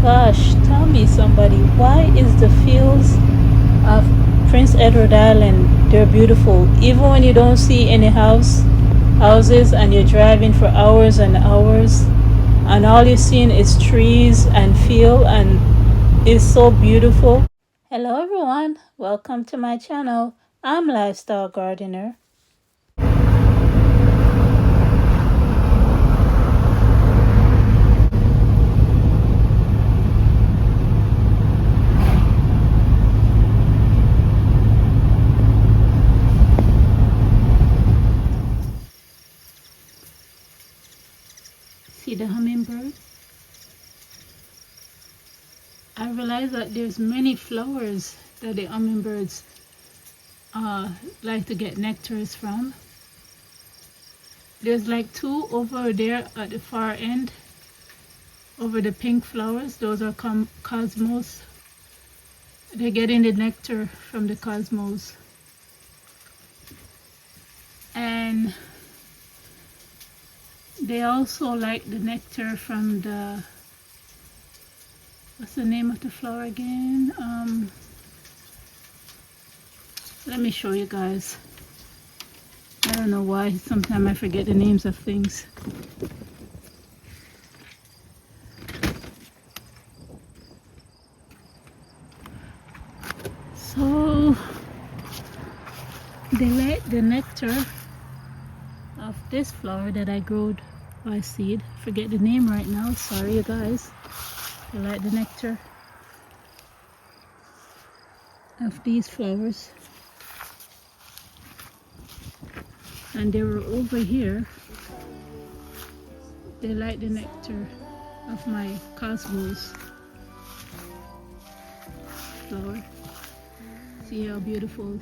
gosh, tell me somebody, why is the fields of Prince Edward Island, they're beautiful. Even when you don't see any houses and you're driving for hours and hours and all you're seeing is trees and field and it's so beautiful. Hello everyone, welcome to my channel. I'm Lifestyle Gardener. See the hummingbird? I realize that there's many flowers that the hummingbirds like to get nectars from. There's like two over there at the far end, over the pink flowers. Those are cosmos. They're getting the nectar from the cosmos. And they also like the nectar from the, what's the name of the flower again? Let me show you guys. I don't know why, sometimes I forget the names of things. So they like the nectar of this flower that I growed by seed. Forget the name right now, sorry you guys. They like the nectar of these flowers. And they were over here. They like the nectar of my cosmos flower. See how beautiful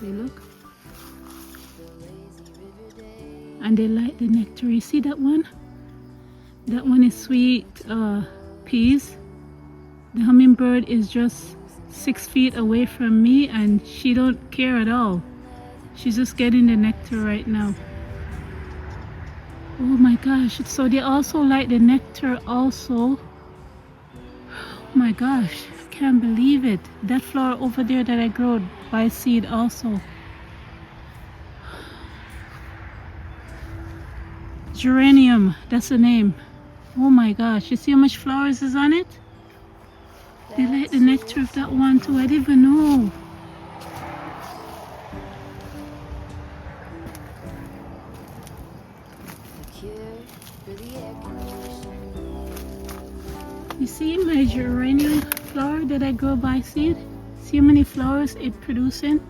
they look? And they like the nectar. You see that one? That one is sweet peas. The hummingbird is just 6 feet away from me and she don't care at all. She's just getting the nectar right now. Oh my gosh, so they also like the nectar also. Oh my gosh, I can't believe it. That flower over there that I grew by seed also. Geranium, that's the name. Oh my gosh, you see how much flowers is on it? They like the nectar of that one too, I didn't even know. You see my geranium flower that I grow by seed? See how many flowers it's producing?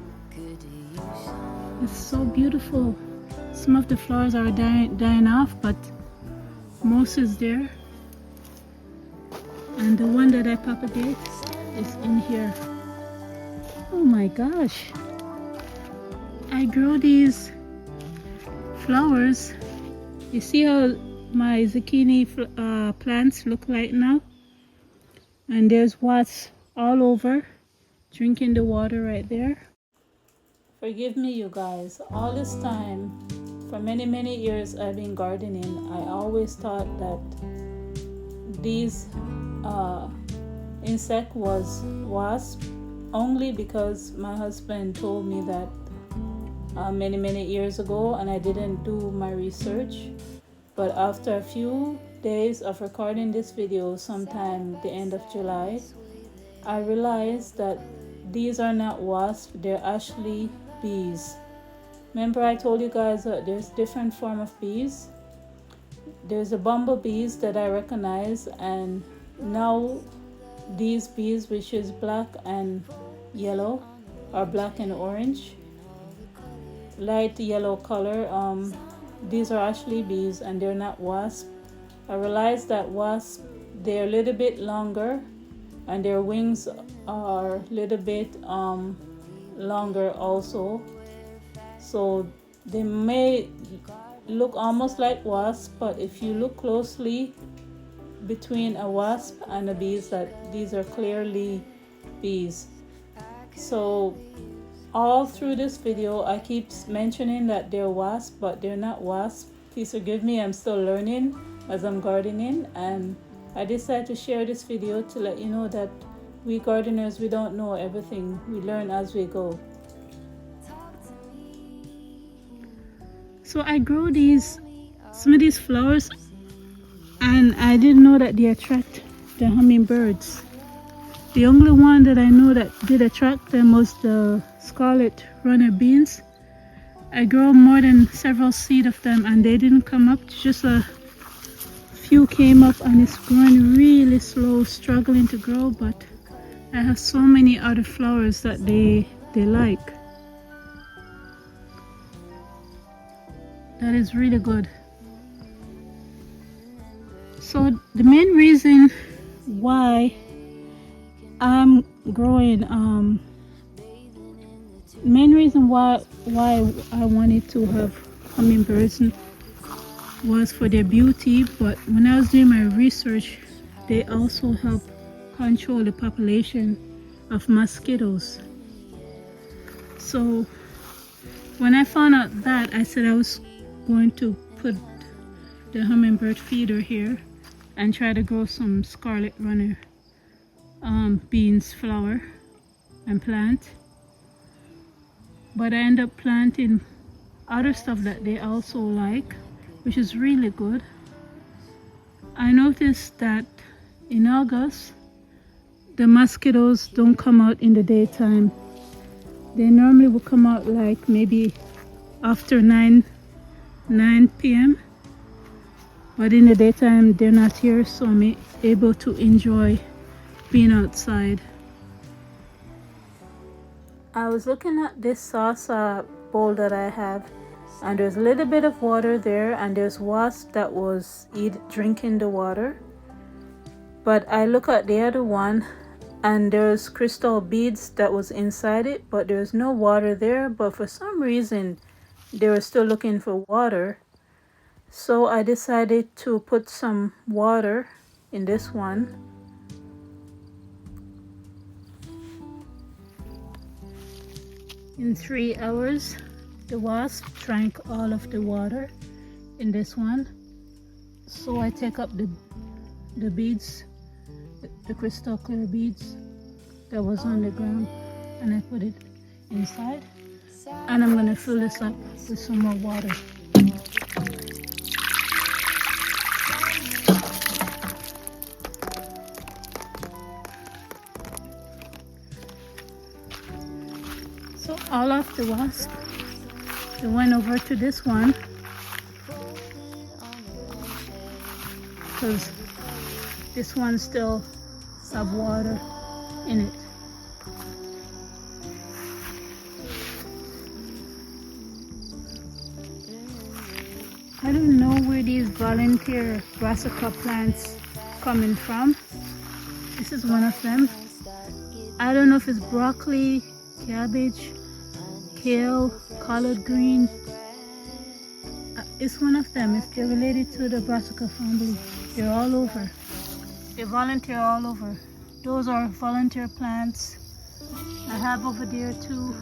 It's so beautiful. Some of the flowers are dying off, but most is there. And the one that I propagate is in here. Oh my gosh. I grow these flowers. You see how my zucchini plants look like now? And there's wasps all over drinking the water right there. Forgive me you guys, all this time, for many years I've been gardening, I always thought that these insect was wasp, only because my husband told me that many years ago and I didn't do my research. But after a few days of recording this video, sometime the end of July, I realized that these are not wasps, they're actually bees. Remember I told you guys that there's different form of bees. There's the bumblebees that I recognize, and now these bees, which is black and yellow, or black and orange, light yellow color, these are actually bees and they're not wasps. I realized that wasps, they're a little bit longer and their wings are a little bit longer also. So they may look almost like wasps, but if you look closely between a wasp and a bees, that these are clearly bees. So all through this video I keep mentioning that they're wasps, but they're not wasps. Please forgive me, I'm still learning as I'm gardening, and I decided to share this video to let you know that we gardeners, we don't know everything. We learn as we go. So I grow some of these flowers, and I didn't know that they attract the hummingbirds. The only one that I know that did attract them was the scarlet runner beans. I grow more than several seeds of them and they didn't come up. Just a few came up and it's growing really slow, struggling to grow, but I have so many other flowers that they like. That is really good. So the main reason why I'm growing, main reason why I wanted to have hummingbirds was for their beauty, but when I was doing my research, they also help control the population of mosquitoes. So when I found out that, I said I was going to put the hummingbird feeder here and try to grow some scarlet runner beans flower and plant. But I end up planting other stuff that they also like, which is really good. I noticed that in August, the mosquitoes don't come out in the daytime. They normally will come out like maybe after 9 p.m. But in the daytime, they're not here, so I'm able to enjoy being outside. I was looking at this salsa bowl that I have, and there's a little bit of water there, and there's wasp that was drinking the water. But I look at the other one, and there's crystal beads that was inside it, but there's no water there. But for some reason, they were still looking for water. So I decided to put some water in this one. In 3 hours, the wasp drank all of the water in this one. So I take up the beads, the crystal clear beads that was on the ground, and I put it inside. And I'm going to fill this up with some more water. So all of the wasp, they went over to this one because this one still have water in it. I don't know where these volunteer brassica plants coming from. This is one of them. I don't know if it's broccoli, cabbage, kale, collard green. It's one of them. If they're related to the brassica family, they're all over. They volunteer all over. Those are volunteer plants. I have over there too.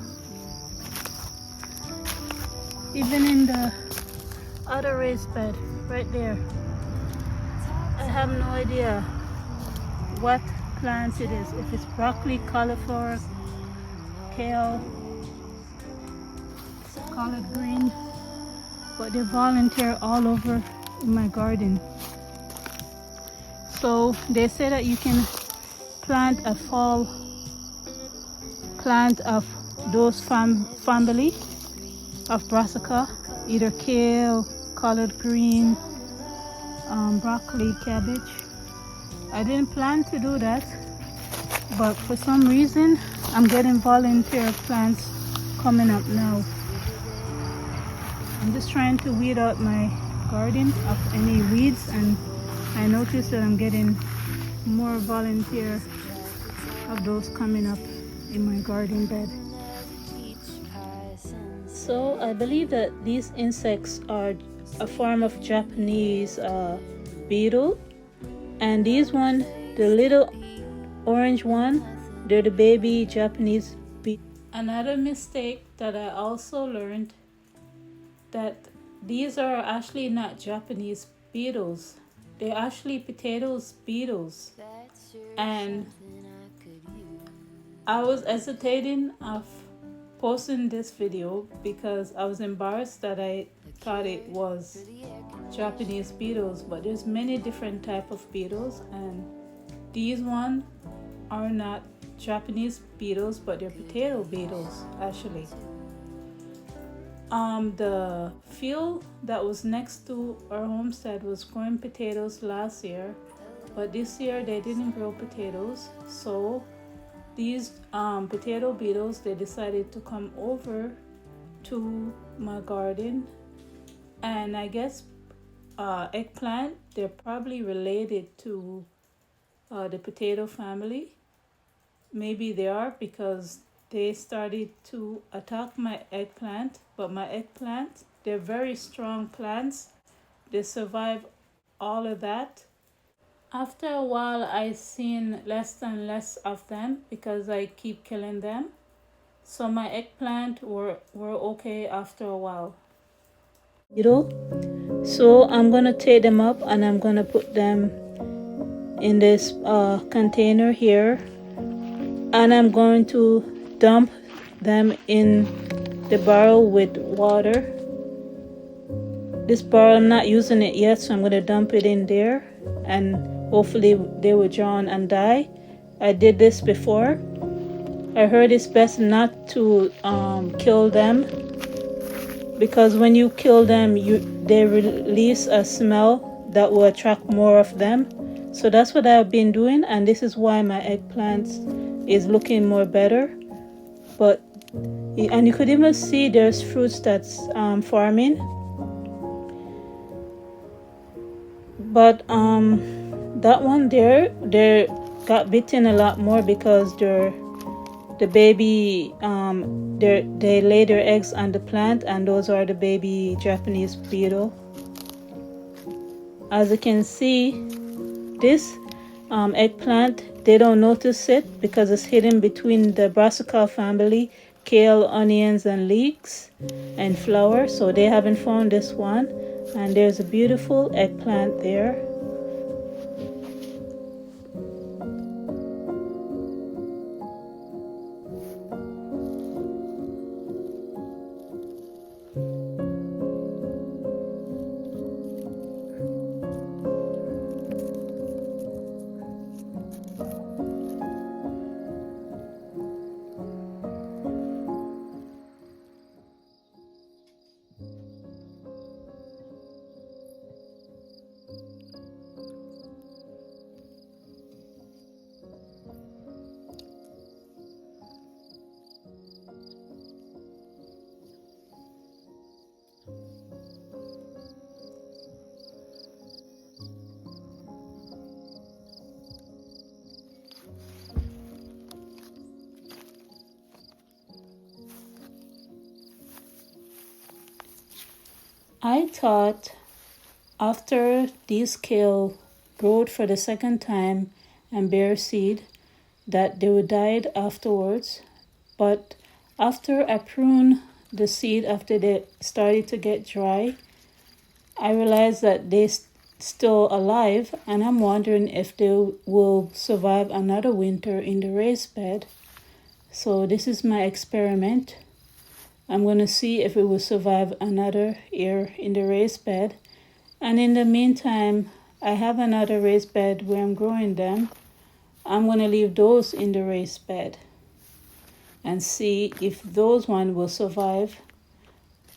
Even in the other raised bed, right there. I have no idea what plant it is. If it's broccoli, cauliflower, kale, collard green, but they volunteer all over in my garden. So they say that you can plant a fall plant of those family of brassica, either kale, collard green, broccoli, cabbage. I didn't plan to do that, but for some reason I'm getting volunteer plants coming up now. I'm just trying to weed out my garden of any weeds, and I noticed that I'm getting more volunteer of those coming up in my garden bed. So I believe that these insects are a form of Japanese beetle, and these one, the little orange one, they're the baby Japanese beetle. Another mistake that I also learned, that these are actually not Japanese beetles. they're actually potatoes beetles. And I was hesitating of posting this video because I was embarrassed that I thought it was Japanese beetles, but there's many different type of beetles, and these one are not Japanese beetles, but they're potato beetles actually. The field that was next to our homestead was growing potatoes last year, but this year they didn't grow potatoes, so these potato beetles, they decided to come over to my garden. And I guess eggplant, they're probably related to the potato family. Maybe they are, because they started to attack my eggplant. But my eggplant, they're very strong plants, they survive all of that. After a while, I seen less and less of them because I keep killing them. So my eggplant were okay after a while. So I'm gonna take them up and I'm gonna put them in this container here, and I'm going to dump them in the barrel with water. This barrel, I'm not using it yet, so I'm gonna dump it in there, and hopefully they will drown and die. I did this before. I heard it's best not to kill them, because when you kill them, they release a smell that will attract more of them. So that's what I've been doing, and this is why my eggplant is looking more better. But and you could even see there's fruits that's forming. But that one there, they got bitten a lot more because the baby they lay their eggs on the plant, and those are the baby Japanese beetle. As you can see, this eggplant, they don't notice it because it's hidden between the brassica family, kale, onions, and leeks, and flour. So they haven't found this one, and there's a beautiful eggplant there. I thought after these kale growed for the second time and bear seed that they would die afterwards, but after I prune the seed, after they started to get dry, I realized that they still alive, and I'm wondering if they will survive another winter in the raised bed. So this is my experiment. I'm going to see if it will survive another year in the raised bed. And in the meantime, I have another raised bed where I'm growing them. I'm going to leave those in the raised bed and see if those one will survive.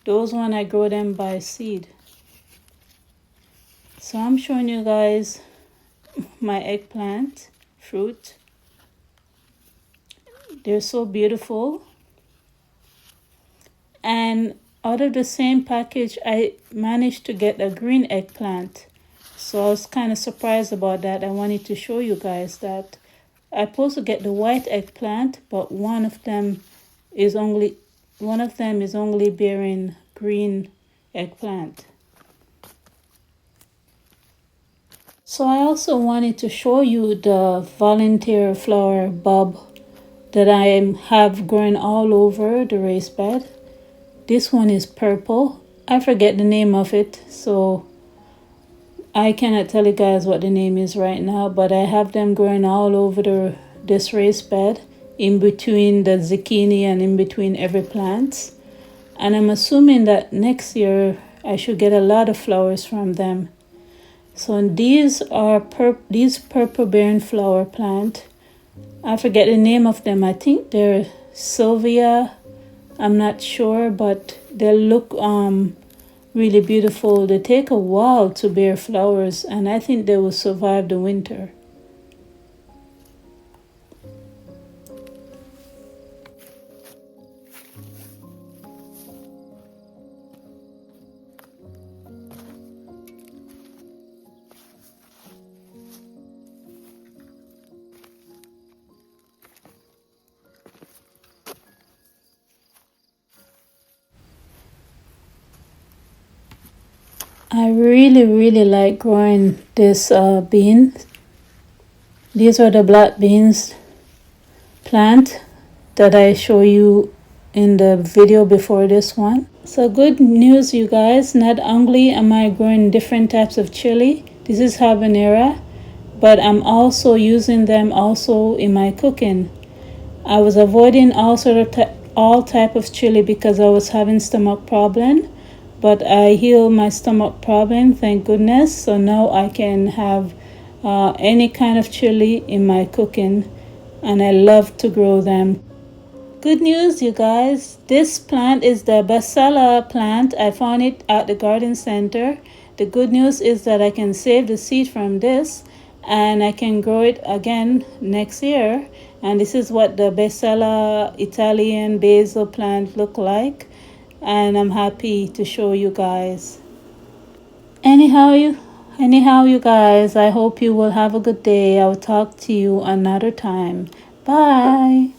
Those one, I grow them by seed. So I'm showing you guys my eggplant fruit. They're so beautiful. And out of the same package, I managed to get a green eggplant. So I was kind of surprised about that. I wanted to show you guys that I'm supposed to get the white eggplant, but one of them is only bearing green eggplant. So I also wanted to show you the volunteer flower bulb that I have growing all over the raised bed. This one is purple. I forget the name of it, so I cannot tell you guys what the name is right now, but I have them growing all over this raised bed, in between the zucchini and in between every plant. And I'm assuming that next year I should get a lot of flowers from them. So these are these purple bearing flower plant. I forget the name of them. I think they're Sylvia. I'm not sure, but they look really beautiful. They take a while to bear flowers, and I think they will survive the winter. I really like growing this bean. These are the black beans plant that I show you in the video before this one. So good news, you guys. Not only am I growing different types of chili, this is habanero, but I'm also using them also in my cooking. I was avoiding all type of chili because I was having stomach problem, but I healed my stomach problem, thank goodness. So now I can have any kind of chili in my cooking, and I love to grow them. Good news, you guys. This plant is the bestseller plant. I found it at the garden center. The good news is that I can save the seed from this and I can grow it again next year. And this is what the bestseller Italian basil plant look like. And I'm happy to show you guys. Anyhow, you guys, I hope you will have a good day. I'll talk to you another time. Bye.